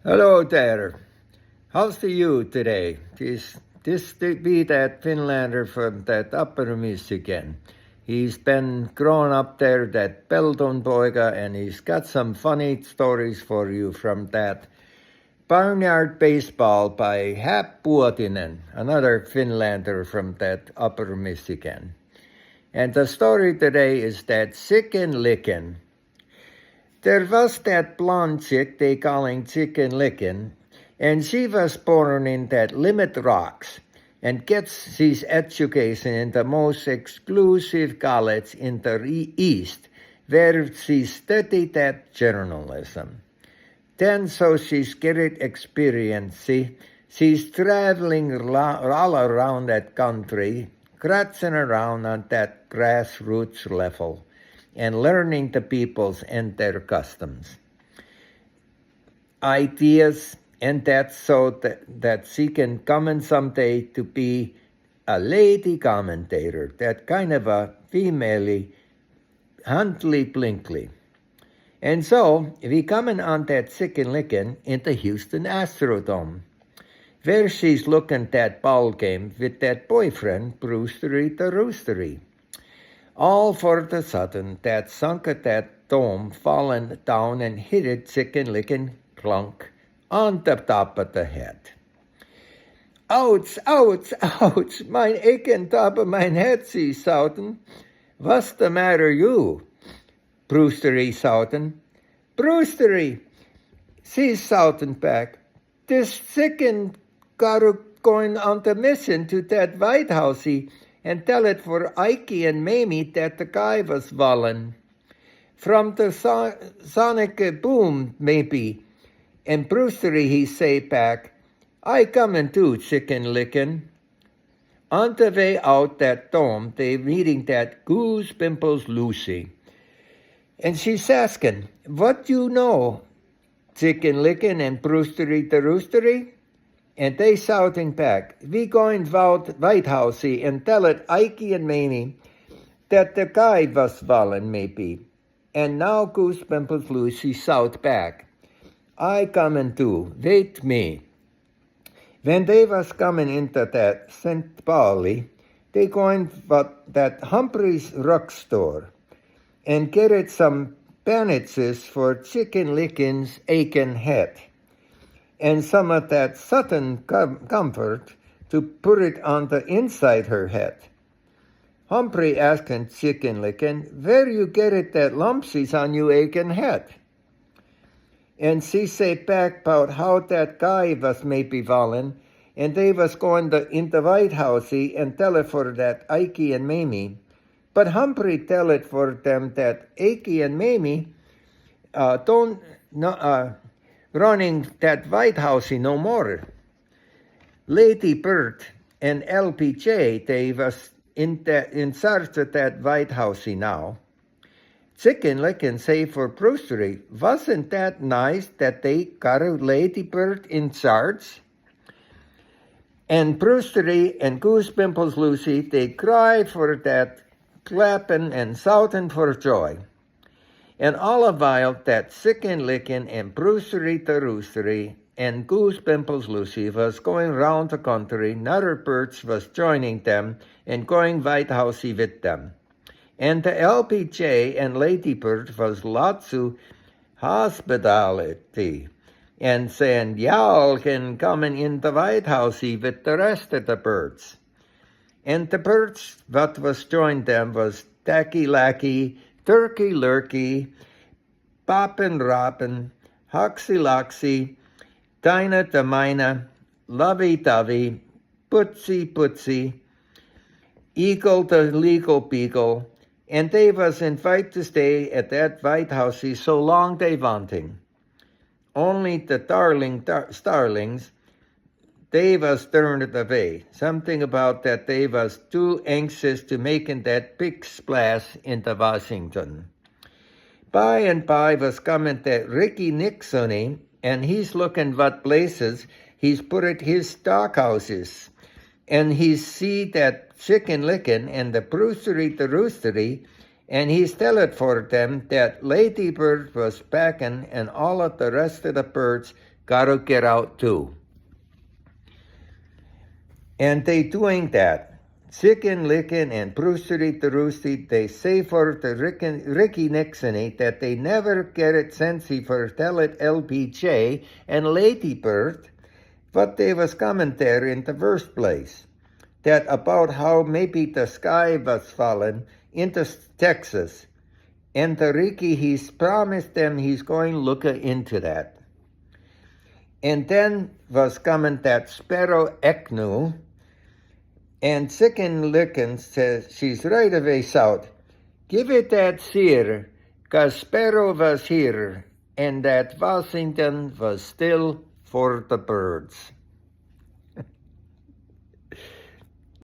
Hello there. How's the you today? This be that Finlander from that Upper Michigan. He's been growing up there, that Peltonpoika, and he's got some funny stories for you from that Barnyard Baseball by Hap Puotinen, another Finlander from that Upper Michigan. And the story today is that Chicken Lickin'. There was that blonde chick they calling Chicken Lickin', and she was born in that Limit Rocks and gets his education in the most exclusive college in the East, where she studied that journalism. Then so she's getting experience. She's traveling all around that country, scratching around on that grassroots level and learning the peoples and their customs, ideas, and that's so that she can come in someday to be a lady commentator, that kind of a female Huntley Blinkley. And so we coming on that Chicken Lickin' in the Houston Astrodome, where she's looking that ball game with that boyfriend, Brewstery the Roostery. All for the sudden, that sunk at that dome fallen down and hit it Chicken Lickin' clunk on the top of the head. Ouch, ouch, ouch, mein aching top of mein head, she shouting. What's the matter you? Brewstery shouting. Brewstery, she's shouting back. This chicken got going on the mission to that White Housey and tell it for Ike and Mamie that the guy was fallen. From the sonic boom, maybe. And Brewstery, he say back, I comin' too, Chicken Lickin'. On the way out that dome, they meeting that Goose Pimples Lucy. And she's asking, what you know, Chicken Lickin' and Brewstery the Roostery? And they shouting back, we going out White Housey and tell it Ike and Mamie that the guy was fallen maybe. And now Goose Pimples Lucy shout back, I comin' too, wait me. When they was coming into that St. Pauli, they going to that Humphrey's Rock Store and get it some bandages for Chicken Lickin's aching head, and some of that Sutton comfort to put it on the inside her head. Humphrey asking Chicken Lickin', where you get it that lumpsies on you aching head? And she say back about how that guy was maybe fallen, and they was going in the White Housey and tell it for that Ike and Mamie. But Humphrey tell it for them that Ike and Mamie running that White Housey no more. Lady Bird and LPJ, they was in charge of that White Housey now. Chicken Lickin' say for Brewstery, wasn't that nice that they got a Lady Bird in charge? And Brewstery and Goose Pimples Lucy, they cry for that, clapping and shouting for joy. And all the while that Chicken Lickin' and Brewstery the Roostery and Goose Pimples Lucy was going round the country, another birds was joining them and going White Housey with them. And the LPJ and Lady Bird was lots of hospitality and saying, y'all can come in the White Housey with the rest of the birds. And the birds what was joined them was Tacky Lacky, Turkey Lurkey, Poppin' Roppin', Hoxy Loxy, Tina Tamina, Lovey Dovey, Putsy Putsy, Eagle the Legal Beagle, and they was invited to stay at that White Housey so long they wanting. Only the starlings, they was turned away. Something about that they was too anxious to making that big splash into Washington. By and by was coming that Ricky Nixony, and he's looking what places he's put it his stockhouses. And he see that Chicken Lickin' and the Brewstery the Roostery, and he's telling for them that Lady Bird was packing and all of the rest of the birds gotta get out too. And they doing that. Chicken Licken and Brewstery to Roosty, they say for the Ricky Nixony that they never get it sensey for tell it LBJ and Lady Bird, what they was coming there in the first place. That about how maybe the sky was fallen into Texas. And the Ricky, he's promised them he's going to look into that. And then was coming that Sparrow Eknu, and Chicken Licken says she's right away south. Give it that seer, 'cause Sparrow was here, and that Washington was still for the birds.